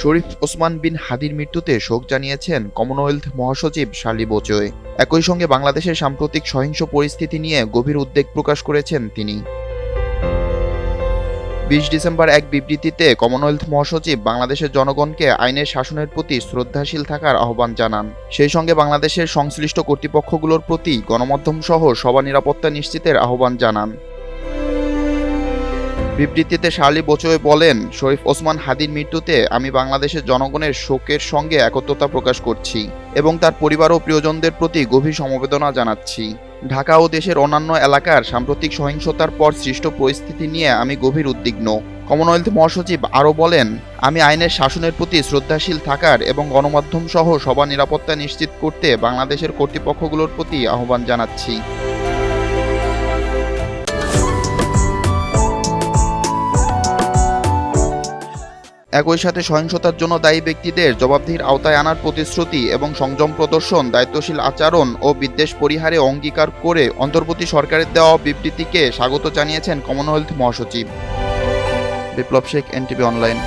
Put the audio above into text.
শরীফ ওসমান বিন হাদির মৃত্যুতে শোক জানিয়েছেন কমনওয়েলথ মহাসচিব শার্লি বোচোয়। একই সঙ্গে বাংলাদেশের সাম্প্রতিক সহিংস পরিস্থিতি নিয়ে গভীর উদ্বেগ প্রকাশ করেছেন তিনি। ২০ ডিসেম্বর এক বিবৃতিতে কমনওয়েলথ মহাসচিব বাংলাদেশের জনগণকে আইনের শাসনের প্রতি শ্রদ্ধাশীল থাকার আহ্বান জানান। সেই সঙ্গে বাংলাদেশের সংশ্লিষ্ট কর্তৃপক্ষগুলোর প্রতি গণমাধ্যমসহ সবার নিরাপত্তা নিশ্চিতের আহ্বান জানান। বিবৃতিতে শার্লি বোচোয় বলেন, শরীফ ওসমান হাদির মৃত্যুতে আমি বাংলাদেশের জনগণের শোকের সঙ্গে একত্রতা প্রকাশ করছি এবং তার পরিবার ও প্রিয়জনদের প্রতি গভীর সমবেদনা জানাচ্ছি। ঢাকা ও দেশের অন্যান্য এলাকার সাম্প্রতিক সহিংসতার পর সৃষ্ট পরিস্থিতি নিয়ে আমি গভীর উদ্বিগ্ন। কমনওয়েলথ মহাসচিব আরও বলেন, আমি আইনের শাসনের প্রতি শ্রদ্ধাশীল থাকার এবং গণমাধ্যম সহ সবার নিরাপত্তা নিশ্চিত করতে বাংলাদেশের কর্তৃপক্ষগুলোর প্রতি আহ্বান জানাচ্ছি। একই সাথে সহিংসতার জন্য দায়ী ব্যক্তিদের জবাবদিহির আওতায় আনার প্রতিশ্রুতি এবং সংযম প্রদর্শন, দায়িত্বশীল আচরণ ও বিদ্বেষ পরিহারে অঙ্গীকার করে অন্তর্বর্তী সরকারের দেওয়া বিবৃতিকে স্বাগত জানিয়েছেন কমনওয়েলথ মহাসচিব। বিপ্লব শেখ, এনটিভি অনলাইন।